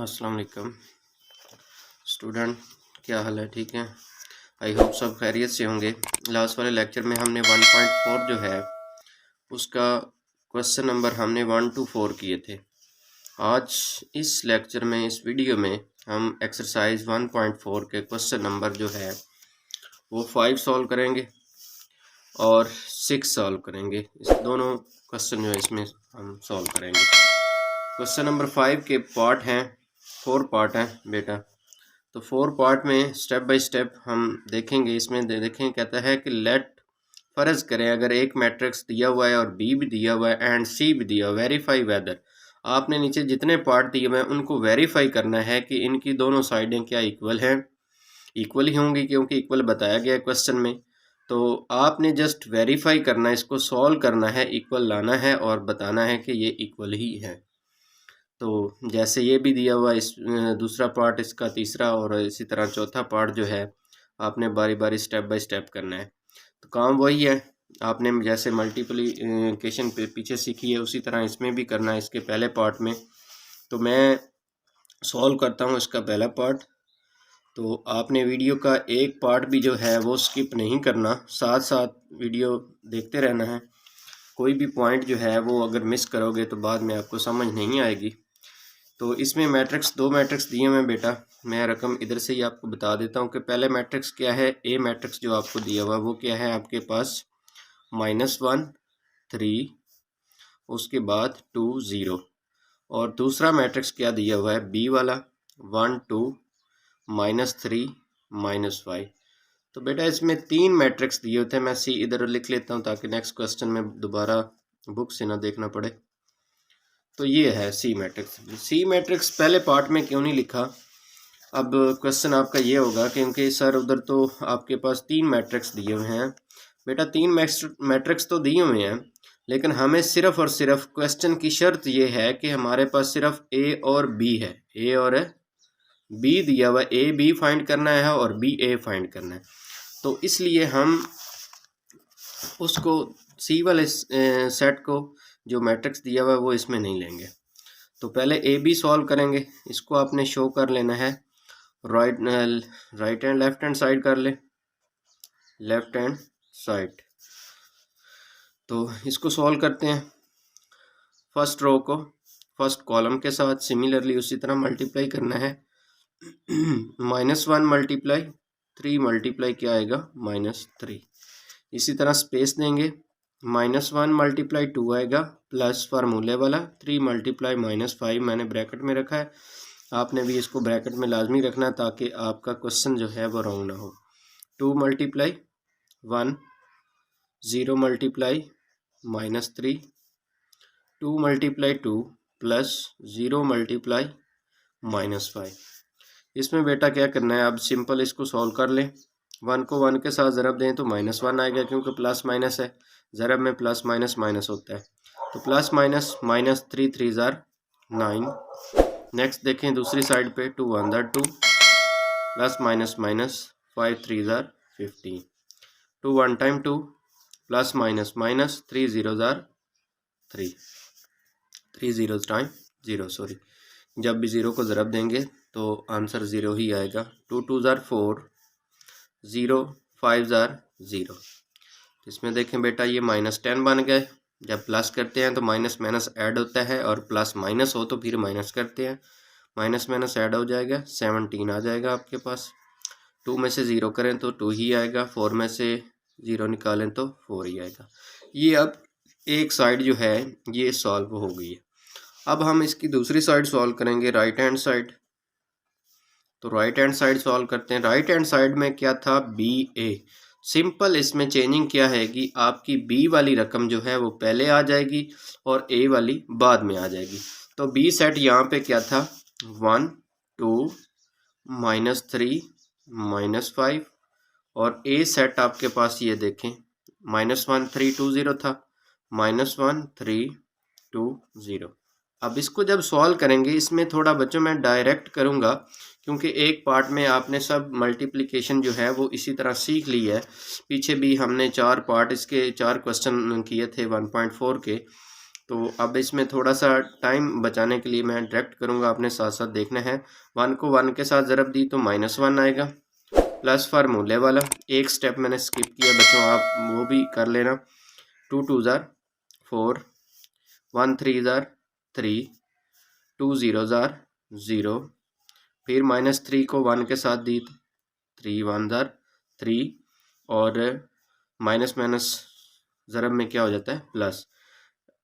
अस्सलाम वालेकुम स्टूडेंट, क्या हाल है? ठीक है। आई होप सब खैरियत से होंगे। लास्ट वाले लेक्चर में हमने 1.4 जो है उसका क्वेश्चन नंबर हमने 1 to 4 किए थे। आज इस लेक्चर में, इस वीडियो में हम एक्सरसाइज 1.4 के क्वेश्चन नंबर जो है वो 5 सॉल्व करेंगे और 6 सॉल्व करेंगे। इस दोनों क्वेश्चन जो है इसमें हम सॉल्व करेंगे। क्वेश्चन नंबर 5 के पार्ट हैं, 4 पार्ट हैं बेटा। तो 4 पार्ट में स्टेप बाय स्टेप हम देखेंगे। इसमें देखें, कहता है कि लेट, फ़र्ज करें अगर एक मैट्रिक्स दिया हुआ है और बी भी दिया हुआ है एंड सी भी दिया हुआ है, वेरीफाई वेदर। आपने नीचे जितने पार्ट दिए हुए हैं उनको वेरीफाई करना है कि इनकी दोनों साइडें क्या इक्वल हैं। इक्वल ही होंगी क्योंकि इक्वल बताया गया है क्वेश्चन में। तो आपने जस्ट वेरीफाई करना है, इसको सॉल्व करना है, इक्वल लाना है और बताना है कि ये इक्वल ही है। तो जैसे ये भी दिया हुआ इस दूसरा पार्ट, इसका तीसरा और इसी तरह चौथा पार्ट जो है आपने बारी बारी स्टेप बाय स्टेप करना है। तो काम वही है, आपने जैसे मल्टीप्लिकेशन पे पीछे सीखी है उसी तरह इसमें भी करना है, इसके पहले पार्ट में। तो मैं सॉल्व करता हूँ इसका पहला पार्ट। तो आपने वीडियो का एक पार्ट भी जो है वो स्किप नहीं करना, साथ साथ वीडियो देखते रहना है। कोई भी पॉइंट जो है वो अगर मिस करोगे तो बाद में आपको समझ नहीं आएगी। तो इसमें मैट्रिक्स, 2 मैट्रिक्स दिए हुए हैं बेटा। मैं रकम इधर से ही आपको बता देता हूँ कि पहले मैट्रिक्स क्या है। ए मैट्रिक्स जो आपको दिया हुआ है वो क्या है आपके पास, -1 3, उसके बाद 2 0। और दूसरा मैट्रिक्स क्या दिया हुआ है, बी वाला, 1 2 -3 -5। तो बेटा इसमें 3 मैट्रिक्स दिए होते हैं। मैं सी इधर लिख लेता हूँ ताकि नेक्स्ट क्वेश्चन में दोबारा बुक से ना देखना पड़े। तो ये है सी मैट्रिक्स। सी मैट्रिक्स पहले पार्ट में क्यों नहीं लिखा? अब क्वेश्चन आपका ये होगा क्योंकि सर उधर तो आपके पास 3 मैट्रिक्स दिए हुए हैं। बेटा 3 मैट्रिक्स तो दिए हुए हैं, लेकिन हमें सिर्फ और सिर्फ क्वेश्चन की शर्त ये है कि हमारे पास सिर्फ ए और बी है। ए और बी दिया हुआ, ए बी फाइंड करना है और बी ए फाइंड करना है। तो इसलिए हम उसको सी वाले सेट को, जो मैट्रिक्स दिया हुआ है वो इसमें नहीं लेंगे। तो पहले ए बी सॉल्व करेंगे। इसको आपने शो कर लेना है, right and left hand side कर ले, लेफ्ट हैंड साइड। तो इसको सॉल्व करते हैं। फर्स्ट रो को फर्स्ट कॉलम के साथ सिमिलरली उसी तरह मल्टीप्लाई करना है। -1 मल्टीप्लाई 3 मल्टीप्लाई क्या आएगा, -3। इसी तरह स्पेस देंगे, -1 मल्टीप्लाई 2 आएगा, प्लस फार्मूले वाला 3 मल्टीप्लाई -5 मैंने ब्रैकेट में रखा है। आपने भी इसको ब्रैकेट में लाजमी रखना ताकि आपका क्वेश्चन जो है वो रॉन्ग ना हो। 2 multiply 1, 0 multiply -3, 2 multiply 2 plus 0 multiply -5। इसमें बेटा क्या करना है, अब सिंपल इसको सॉल्व कर लें। 1 को 1 के साथ ज़रब दें तो -1 आएगा क्योंकि प्लस माइनस है, ज़रब में प्लस माइनस माइनस होता है। तो प्लस माइनस -3 3 ज़ार 9। नेक्स्ट देखें दूसरी साइड पे, 2 1 ज़ार 2, प्लस माइनस माइनस 5 3 ज़ार 15। 2 1 टाइम 2, प्लस माइनस माइनस 3 0 ज़ार 3, 3 0 टाइम 0, सॉरी। जब भी ज़ीरो को ज़रब देंगे तो आंसर 0 ही आएगा। 2 2 ज़ार 4, 0 5 ज़ार 0। इसमें देखें बेटा ये -10 बन गए। जब प्लस करते हैं तो माइनस माइनस ऐड होता है और प्लस माइनस हो तो फिर माइनस करते हैं, माइनस माइनस ऐड हो जाएगा, 17 आ जाएगा आपके पास। 2 में से 0 करें तो 2 ही आएगा, 4 में से 0 निकालें तो 4 ही आएगा। ये अब एक साइड जो है ये सॉल्व हो गई है। अब हम इसकी दूसरी साइड सॉल्व करेंगे, राइट हैंड साइड। तो राइट हैंड साइड सॉल्व करते हैं। राइट हैंड साइड में क्या था, बी ए। सिंपल इसमें चेंजिंग क्या है कि आपकी बी वाली रकम जो है वो पहले आ जाएगी और ए वाली बाद में आ जाएगी। तो बी सेट यहाँ पे क्या था, 1 2 -3 -5, और ए सेट आपके पास ये देखें -1 3 2 0 था, -1 3 2 0। अब इसको जब सॉल्व करेंगे, इसमें थोड़ा बच्चों मैं डायरेक्ट करूँगा क्योंकि एक पार्ट में आपने सब मल्टीप्लिकेशन जो है वो इसी तरह सीख ली है। पीछे भी हमने 4 पार्ट, इसके 4 क्वेश्चन किए थे 1.4 के। तो अब इसमें थोड़ा सा टाइम बचाने के लिए मैं डायरेक्ट करूँगा, आपने साथ साथ देखना है। 1 को 1 के साथ ज़रब दी तो -1 आएगा, प्लस फार्मूले वाला एक स्टेप मैंने स्किप किया बच्चों, आप वो भी कर लेना। 2 2 ज़ार 4, 1 3 ज़ार 3, 2 0 ज़ार 0, फिर -3 को 1 के साथ दी 3 1 ज़ार 3, और माइनस माइनस ज़रब में क्या हो जाता है प्लस।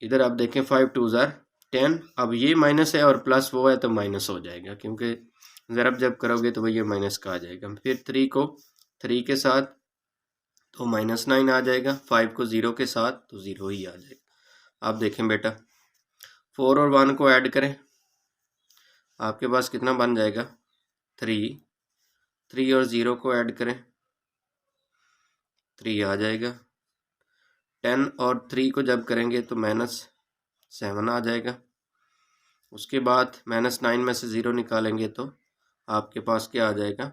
इधर आप देखें 5 2 ज़ार 10, अब ये माइनस है और प्लस वो है तो माइनस हो जाएगा, क्योंकि ज़रब जब करोगे तो भैया माइनस का आ जाएगा। फिर 3 को 3 के साथ तो -9 आ जाएगा, 5 को 0 के साथ तो 0 ही आ जाएगा। आप देखें बेटा 4 और 1 को ऐड करें, आपके पास कितना बन जाएगा 3, 3 और 0 को ऐड करें 3 आ जाएगा, 10 और 3 को जब करेंगे तो -7 आ जाएगा। उसके बाद -9 में से 0 निकालेंगे तो आपके पास क्या आ जाएगा,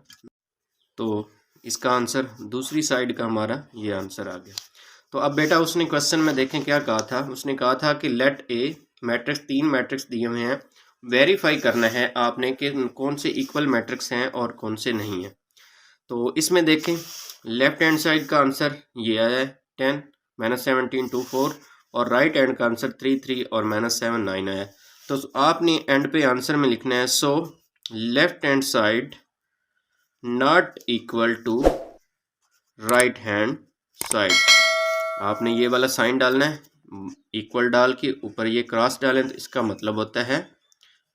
तो इसका आंसर दूसरी साइड का हमारा ये आंसर आ गया। तो अब बेटा उसने क्वेश्चन में देखें क्या कहा था, उसने कहा था कि लेट ए मैट्रिक्स, 3 मैट्रिक्स दिए हुए हैं, वेरीफाई करना है आपने कि कौन से इक्वल मैट्रिक्स हैं और कौन से नहीं हैं। तो इसमें देखें लेफ्ट हैंड साइड का आंसर ये आया है 10, -17 2 4, और राइट हैंड का आंसर 3 3 और -7 9 आया। तो आपने एंड पे आंसर में लिखना है so left hand side not equal to right hand side. आपने ये वाला साइन डालना है, इक्वल डाल के ऊपर ये क्रॉस डालें तो इसका मतलब होता है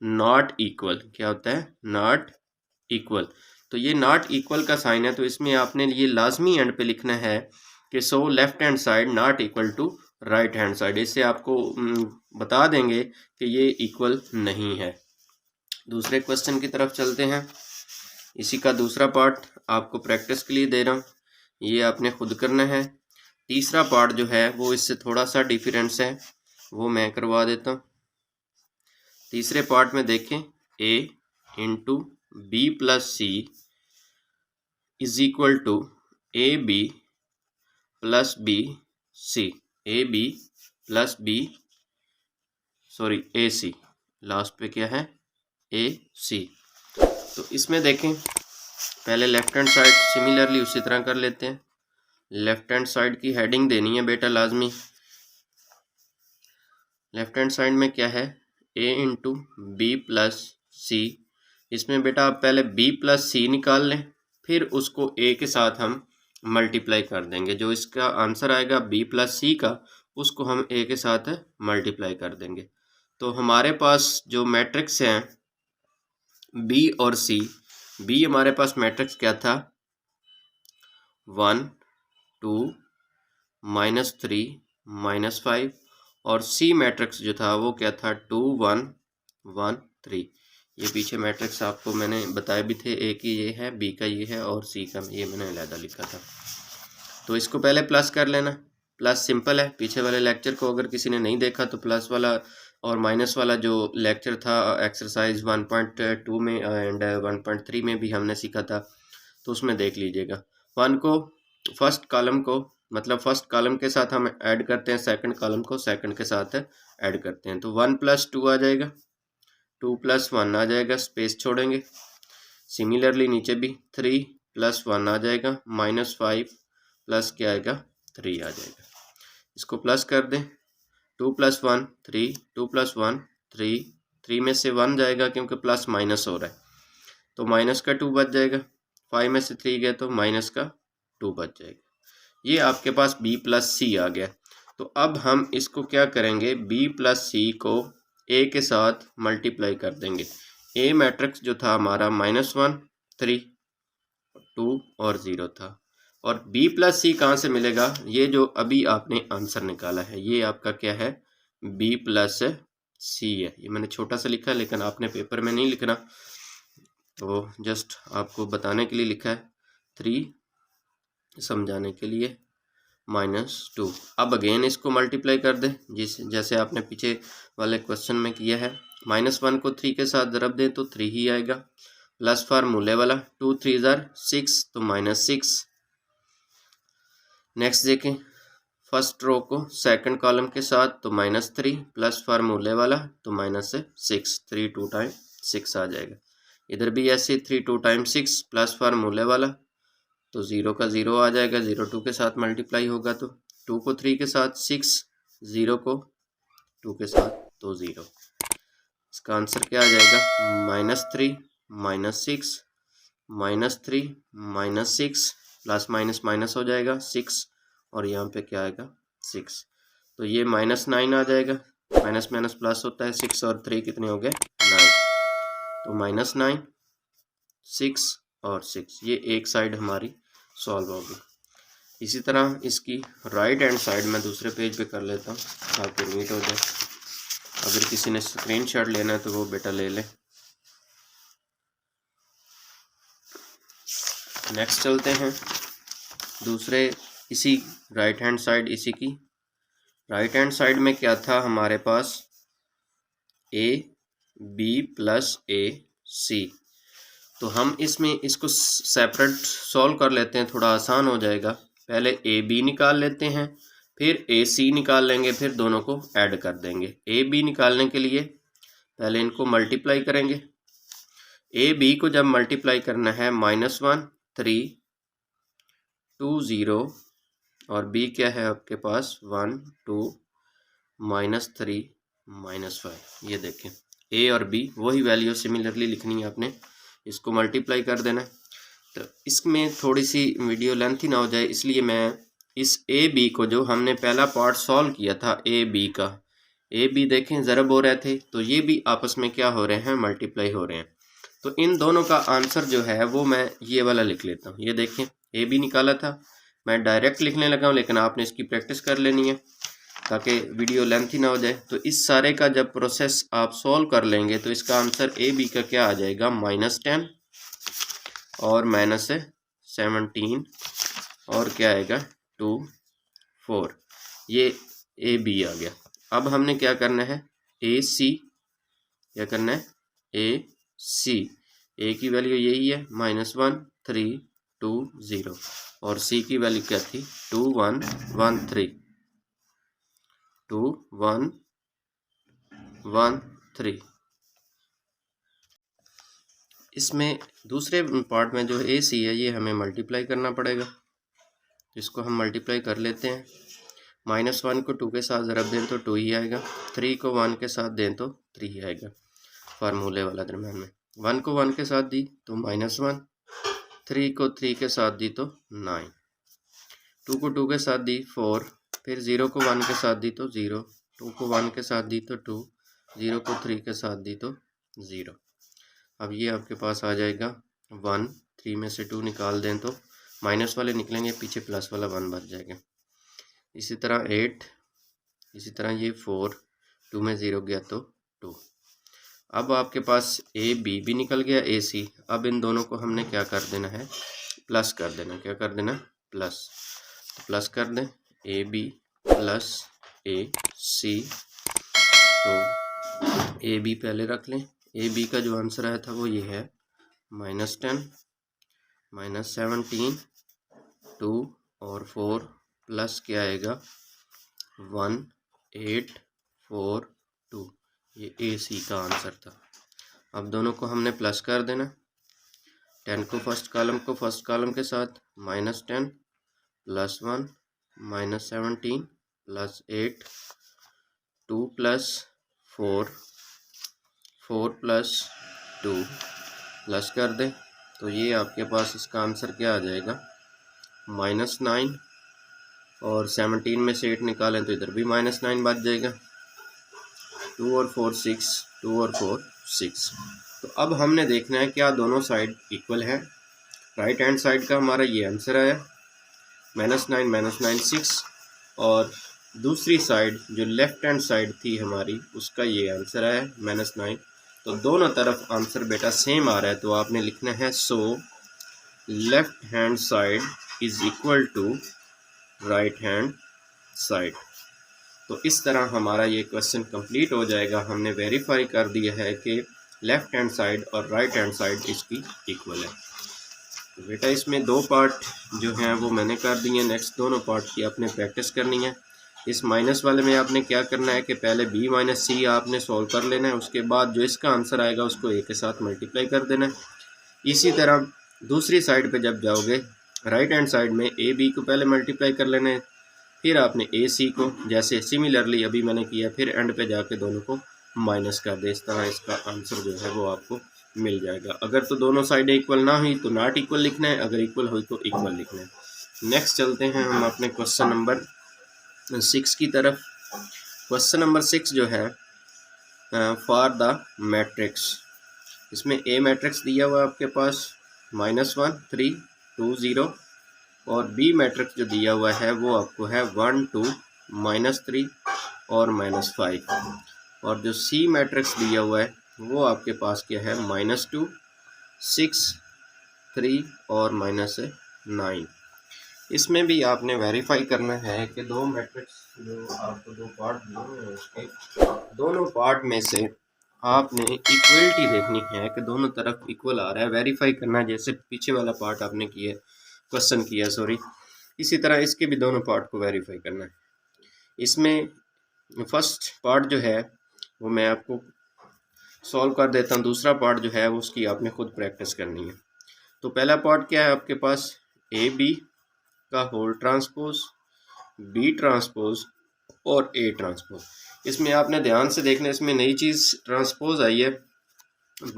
नॉट इक्वल। क्या होता है नॉट इक्वल। तो ये नॉट इक्वल का साइन है, तो इसमें आपने ये लाजमी एंड पे लिखना है कि so left hand side not equal to right hand side. इससे आपको बता देंगे कि ये इक्वल नहीं है। दूसरे क्वेश्चन की तरफ चलते हैं। इसी का दूसरा पार्ट आपको प्रैक्टिस के लिए दे रहा हूँ, ये आपने खुद करना है। तीसरा पार्ट जो है वो इससे थोड़ा सा डिफरेंस है, वो मैं करवा देता हूँ। तीसरे पार्ट में देखें a into B plus C is equal to A B plus B C, A B plus B sorry A C, last पे क्या है ए सी। तो इसमें देखें पहले लेफ्ट हैंड साइड सिमिलरली उसी तरह कर लेते हैं। लेफ्ट हैंड साइड की हेडिंग देनी है बेटा लाजमी। लेफ्ट हैंड साइड में क्या है a इंटू बी प्लस सी। इसमें बेटा आप पहले b प्लस सी निकाल लें, फिर उसको a के साथ हम मल्टीप्लाई कर देंगे। जो इसका आंसर आएगा b प्लस सी का, उसको हम a के साथ मल्टीप्लाई कर देंगे। तो हमारे पास जो मैट्रिक्स हैं b और c, b हमारे पास मैट्रिक्स क्या था 1 2 -3 -5, और सी मैट्रिक्स जो था वो क्या था 2 1 1 3। ये पीछे मैट्रिक्स आपको मैंने बताए भी थे, ए की ये है, बी का ये है और सी का ये मैंने अलग लिखा था। तो इसको पहले प्लस कर लेना, प्लस सिंपल है। पीछे वाले लेक्चर को अगर किसी ने नहीं देखा तो प्लस वाला और माइनस वाला जो लेक्चर था एक्सरसाइज 1.2 में एंड 1.3 में भी हमने सीखा था, तो उसमें देख लीजिएगा। 1 को फर्स्ट कॉलम को मतलब फर्स्ट कॉलम के साथ हम ऐड करते हैं, सेकंड कॉलम को सेकंड के साथ ऐड करते हैं। तो 1 + 2 आ जाएगा, 2 + 1 आ जाएगा, स्पेस छोड़ेंगे। सिमिलरली नीचे भी 3 + 1 आ जाएगा, -5 प्लस क्या आएगा 3 आ जाएगा। इसको प्लस कर दें, 2 + 1 3, 2 + 1 3, 3 में से 1 जाएगा क्योंकि प्लस माइनस हो रहा है, तो माइनस का 2 बच जाएगा। 5 में से 3 गया तो माइनस का 2 बच जाएगा। ये आपके पास b + c आ गया। तो अब हम इसको क्या करेंगे, b + c को a के साथ मल्टीप्लाई कर देंगे। a मैट्रिक्स जो था हमारा -1 3 2 और 0 था, और b + c कहाँ से मिलेगा, ये जो अभी आपने आंसर निकाला है ये आपका क्या है b + c है। ये मैंने छोटा सा लिखा है लेकिन आपने पेपर में नहीं लिखना, तो जस्ट आपको बताने के लिए लिखा है, 3 समझाने के लिए -2। अब अगेन इसको मल्टीप्लाई कर दें जैसे आपने पीछे वाले क्वेश्चन में किया है। -1 को 3 के साथ ज़रब दें तो 3 ही आएगा, प्लस फार्मूले वाला 2 3 = 6 तो -6। नेक्स्ट देखें फर्स्ट रो को सेकंड कॉलम के साथ तो -3 प्लस फार्मूले वाला तो -6, 3 2 टाइम 6 आ जाएगा। इधर भी ऐसे 3 2 टाइम 6 प्लस फार्मूले वाला तो 0 का 0 आ जाएगा, 0 2 के साथ मल्टीप्लाई होगा तो 2 को 3 के साथ 6, 0 को 2 के साथ तो 0। इसका आंसर क्या आ जाएगा? -3 -6 -3 -6 प्लस माइनस माइनस हो जाएगा 6 और यहाँ पे क्या आएगा 6। तो ये -9 आ जाएगा, माइनस माइनस प्लस होता है, 6 और 3 कितने हो गए 9। तो -9 6 और 6 ये एक साइड हमारी सॉल्व होगी। इसी तरह इसकी राइट हैंड साइड मैं दूसरे पेज पे कर लेता हूँ ताकि नीट हो जाए। अगर किसी ने स्क्रीनशॉट लेना है तो वो बेटा ले ले। नेक्स्ट चलते हैं दूसरे इसी राइट हैंड साइड। इसी की राइट हैंड साइड में क्या था हमारे पास a b plus a c। तो हम इसमें इसको सेपरेट सॉल्व कर लेते हैं, थोड़ा आसान हो जाएगा। पहले ए बी निकाल लेते हैं, फिर ए सी निकाल लेंगे, फिर दोनों को ऐड कर देंगे। ए बी निकालने के लिए पहले इनको मल्टीप्लाई करेंगे। ए बी को जब मल्टीप्लाई करना है -1 3 2 0 और बी क्या है आपके पास 1 2 -3 -5। ये देखें ए और बी वही वैल्यू सिमिलरली लिखनी है आपने, इसको मल्टीप्लाई कर देना। तो इसमें थोड़ी सी वीडियो लेंथी ना हो जाए इसलिए मैं इस ए बी को जो हमने पहला पार्ट सॉल्व किया था ए बी का, ए बी देखें ज़रब हो रहे थे तो ये भी आपस में क्या हो रहे हैं मल्टीप्लाई हो रहे हैं। तो इन दोनों का आंसर जो है वो मैं ये वाला लिख लेता हूँ। ये देखें ए बी निकाला था, मैं डायरेक्ट लिखने लगा हूँ लेकिन आपने इसकी प्रैक्टिस कर लेनी है ताकि वीडियो लेंथी ना हो जाए। तो इस सारे का जब प्रोसेस आप सॉल्व कर लेंगे तो इसका आंसर ए बी का क्या आ जाएगा -10 और -17 और क्या आएगा 2 4। ये ए बी आ गया। अब हमने क्या करना है ए सी, क्या करना है ए सी। ए की वैल्यू यही है -1 3 2 0 और सी की वैल्यू क्या थी 2 1 1 3 2 1 1 3। इसमें दूसरे पार्ट में जो ए सी है ये हमें मल्टीप्लाई करना पड़ेगा, इसको हम मल्टीप्लाई कर लेते हैं। -1 को 2 के साथ ज़रब दें तो 2 ही आएगा, 3 को 1 के साथ दें तो 3 ही आएगा फार्मूले वाला दरम्यान में। 1 को 1 के साथ दी तो -1, 3 को 3 के साथ दी तो 9, 2 को 2 के साथ दी 4, फिर 0 को 1 के साथ दी तो 0, 2 को 1 के साथ दी तो 2, 0 को 3 के साथ दी तो 0। अब ये आपके पास आ जाएगा 1, 3 में से 2 निकाल दें तो माइनस वाले निकलेंगे, पीछे प्लस वाला 1 बच जाएगा। इसी तरह 8, इसी तरह ये 4, 2 में 0 गया तो 2। अब आपके पास ए बी भी निकल गया ए सी। अब इन दोनों को हमने क्या कर देना है प्लस कर देना। क्या कर देना प्लस, तो प्लस कर दें ए बी प्लस ए सी। तो ए बी पहले रख लें। ए बी का जो आंसर आया था वो ये है -10 -17 2 और 4 प्लस क्या आएगा 1 8 4 2। ये ए सी का आंसर था। अब दोनों को हमने प्लस कर देना। 10 को फर्स्ट कॉलम के साथ -10 plus 1 -17 plus 8 2 plus 4 4 plus 2 plus कर दें तो ये आपके पास इसका आंसर क्या आ जाएगा -9 और 17 में से 8 निकालें तो इधर भी -9 बच जाएगा। 2 और 4 6, 2 और 4 6। तो अब हमने देखना है क्या दोनों साइड इक्वल है। राइट हैंड साइड का हमारा ये आंसर आया -9 6 और दूसरी साइड जो लेफ्ट हैंड साइड थी हमारी उसका ये आंसर आया -9। तो दोनों तरफ आंसर बेटा सेम आ रहा है तो आपने लिखना है so left hand side is equal to right hand side. तो इस तरह हमारा ये क्वेश्चन कंप्लीट हो जाएगा। हमने वेरीफाई कर दिया है कि लेफ्ट हैंड साइड और राइट हैंड साइड इसकी इक्वल है। तो बेटा इसमें दो पार्ट जो हैं वो मैंने कर दिए। नेक्स्ट दोनों पार्ट की आपने प्रैक्टिस करनी है। इस माइनस वाले में आपने क्या करना है कि पहले b माइनस सी आपने सॉल्व कर लेना है, उसके बाद जो इसका आंसर आएगा उसको a के साथ मल्टीप्लाई कर देना है। इसी तरह दूसरी साइड पे जब जाओगे राइट हैंड साइड में a b को पहले मल्टीप्लाई कर लेना है, फिर आपने a c को जैसे सिमिलरली अभी मैंने किया, फिर एंड पे जाके दोनों को माइनस कर दे। इस तरह इसका आंसर जो है वो आपको मिल जाएगा। अगर तो दोनों साइड इक्वल ना हुई तो नॉट इक्वल लिखना है, अगर इक्वल हुई तो इक्वल लिखना है। नेक्स्ट चलते हैं हम अपने क्वेश्चन नंबर 6 की तरफ। क्वेश्चन नंबर 6 जो है फॉर द मैट्रिक्स, इसमें ए मैट्रिक्स दिया हुआ है आपके पास -1 3 2 0, और बी मैट्रिक्स जो दिया हुआ है वो आपको है 1 2 -3 और -5, और जो सी मैट्रिक्स दिया हुआ है वो आपके पास क्या है -2 6 3 और -9। इसमें भी आपने वेरीफाई करना है कि दो मैट्रिक्स जो आपको दो पार्ट दिए हुए हैं उसके दोनों पार्ट में से आपने इक्वलिटी देखनी है कि दोनों तरफ इक्वल आ रहा है। वेरीफाई करना है जैसे पीछे वाला पार्ट आपने किया क्वेश्चन किया सॉरी, इसी तरह इसके भी दोनों पार्ट को वेरीफाई करना है। इसमें फर्स्ट पार्ट जो है वो मैं आपको सॉल्व कर देता हूँ, दूसरा पार्ट जो है उसकी आपने खुद प्रैक्टिस करनी है। तो पहला पार्ट क्या है आपके पास, ए बी का होल ट्रांसपोज, बी ट्रांसपोज और ए ट्रांसपोज। इसमें आपने ध्यान से देखना, इसमें नई चीज़ ट्रांसपोज आई है,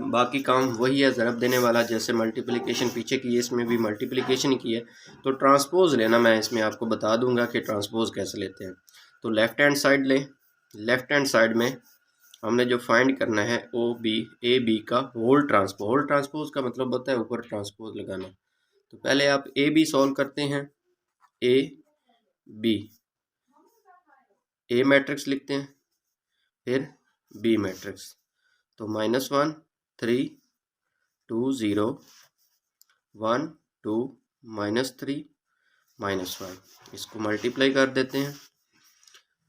बाकी काम वही है ज़रब देने वाला। जैसे मल्टीप्लिकेशन पीछे की है इसमें भी मल्टीप्लिकेशन ही की है, तो ट्रांसपोज लेना मैं इसमें आपको बता दूंगा कि ट्रांसपोज कैसे लेते हैं। तो लेफ़्ट हैंड साइड लें, लेफ़्ट हैंड साइड में हमने जो फाइंड करना है ओ बी ए बी का होल ट्रांसपोज। होल ट्रांसपोज का मतलब होता है ऊपर ट्रांसपोज लगाना। तो पहले आप ए बी सॉल्व करते हैं, ए बी, ए मैट्रिक्स लिखते हैं, फिर बी मैट्रिक्स। तो -1 3 2 0 1 2 -3 -5, इसको मल्टीप्लाई कर देते हैं।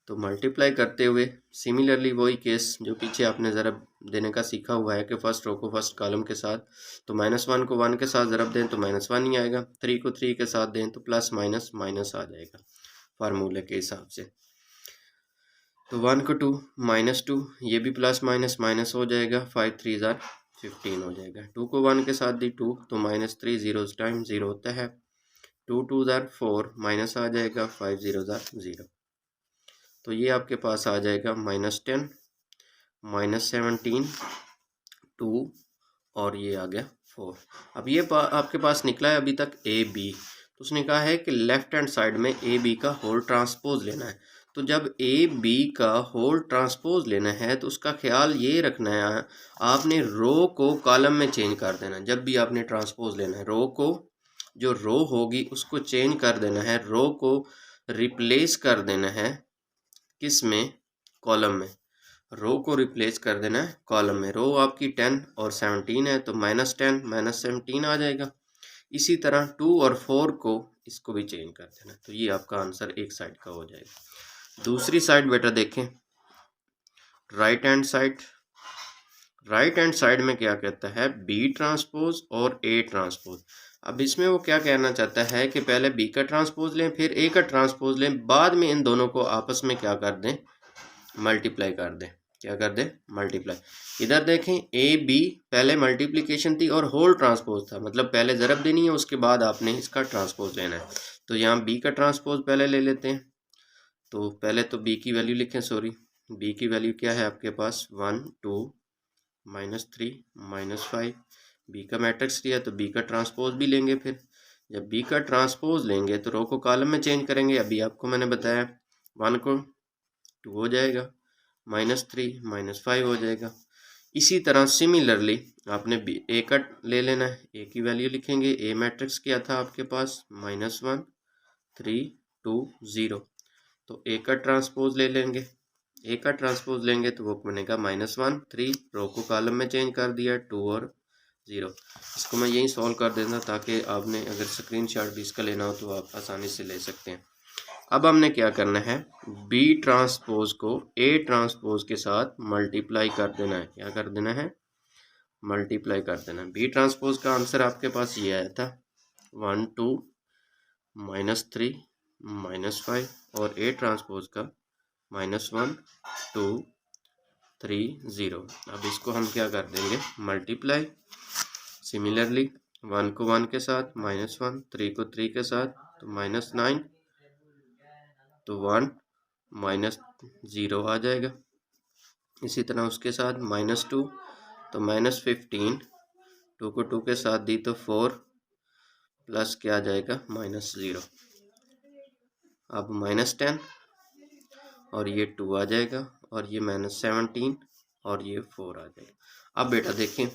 तो मल्टीप्लाई करते हुए सिमिलरली वही केस जो पीछे आपने ज़रब देने का सीखा हुआ है कि फर्स्ट रो को फर्स्ट कॉलम के साथ, तो -1 को 1 के साथ ज़रब दें तो -1 ही आएगा, 3 को 3 के साथ दें तो प्लस माइनस माइनस आ जाएगा फार्मूले के हिसाब से। तो 1 को 2 -2, ये भी प्लस माइनस माइनस हो जाएगा, 5 3 ज़ार 15 हो जाएगा। 2 को 1 के साथ दी 2 तो -3 0 टाइम 0 होता है, 2 2 ज़ार 4 माइनस आ जाएगा, 5 0 ज़ार 0। तो ये आपके पास आ जाएगा -10 -17 2 और ये आ गया 4। अब ये आपके पास निकला है अभी तक ए बी, तो उसने कहा है कि लेफ्ट हैंड साइड में ए बी का होल ट्रांसपोज लेना है। तो जब ए बी का होल ट्रांसपोज लेना है तो उसका ख्याल ये रखना है, आपने रो को कॉलम में चेंज कर देना। जब भी आपने ट्रांसपोज लेना है, रो को जो रो होगी उसको चेंज कर देना है, रो को रिप्लेस कर देना है किस में, कॉलम में। रो को रिप्लेस कर देना है कॉलम में। रो आपकी 10 और 17 है तो -10 -17 आ जाएगा। इसी तरह 2 और 4 को इसको भी चेंज कर देना, तो ये आपका आंसर एक साइड का हो जाएगा। दूसरी साइड बेटा देखें, right hand side. Right hand side में क्या कहता है, बी ट्रांसपोज और ए ट्रांसपोज। अब इसमें वो क्या कहना चाहता है कि पहले बी का ट्रांसपोज लें फिर ए का ट्रांसपोज लें, बाद में इन दोनों को आपस में क्या कर दें, मल्टीप्लाई कर दें। क्या कर दें, मल्टीप्लाई। इधर देखें ए बी पहले मल्टीप्लिकेशन थी और होल ट्रांसपोज था, मतलब पहले ज़रब देनी है उसके बाद आपने इसका ट्रांसपोज लेना है। तो यहाँ बी का ट्रांसपोज पहले ले लेते हैं। तो पहले तो बी की वैल्यू लिखें, सॉरी बी की वैल्यू क्या है आपके पास 1 2 -3 -5। बी का मैट्रिक्स लिया तो बी का ट्रांसपोज भी लेंगे। फिर जब बी का ट्रांसपोज लेंगे तो रो को कॉलम में चेंज करेंगे। अभी आपको मैंने बताया 1 को 2 हो जाएगा, -3 -5 हो जाएगा। इसी तरह सिमिलरली आपने बी ए का ले लेना है, ए की वैल्यू लिखेंगे। ए मैट्रिक्स क्या था आपके पास -1 3 2 0, तो ए का ट्रांसपोज ले लेंगे। ए का ट्रांसपोज लेंगे तो वो बनेगा -1 3, रो को कॉलम में चेंज कर दिया 2 और 0। इसको मैं यहीं सॉल्व कर देता ताकि आपने अगर स्क्रीनशॉट भी इसका लेना हो तो आप आसानी से ले सकते हैं। अब हमने क्या करना है, बी ट्रांसपोज को ए ट्रांसपोज के साथ मल्टीप्लाई कर देना है। क्या कर देना है, मल्टीप्लाई कर देना है। बी ट्रांसपोज का आंसर आपके पास ये आया था 1 2 -3 -5 और A ट्रांसपोज का -1 2 3 0। अब इसको हम क्या कर देंगे, मल्टीप्लाई। सिमिलरली 1 को 1 के साथ -1, 3 को 3 के साथ तो -9, तो 1 -0 आ जाएगा। इसी तरह उसके साथ -2 तो -15, 2 को 2 के साथ दी तो 4 प्लस क्या आ जाएगा -0। अब -10 और ये 2 आ जाएगा और ये -17 और ये 4 आ जाएगा। अब बेटा देखें,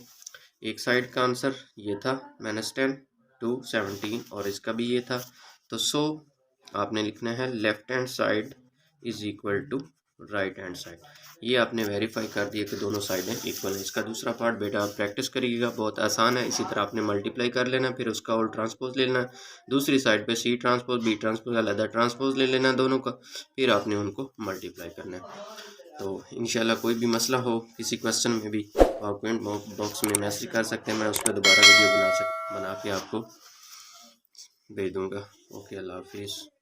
एक साइड का आंसर ये था -10 2 17 और इसका भी ये था, तो सो आपने लिखना है left hand side is equal to right hand side. ये आपने वेरीफाई कर दिया कि दोनों साइडें इक्वल है। इसका दूसरा पार्ट बेटा आप प्रैक्टिस करिएगा, बहुत आसान है। इसी तरह आपने मल्टीप्लाई कर लेना, फिर उसका और ट्रांसपोज ले लेना, दूसरी साइड पे सी ट्रांसपोज बी ट्रांसपोज अलग ट्रांसपोज ले लेना दोनों का, फिर आपने उनको मल्टीप्लाई करना है। तो इंशाल्लाह कोई भी मसला हो किसी क्वेश्चन में भी आप कमेंट बॉक्स में मैसेज कर सकते हैं, मैं उस पर दोबारा वीडियो बना के आपको भेज दूँगा। ओके, अल्लाह हाफिज़।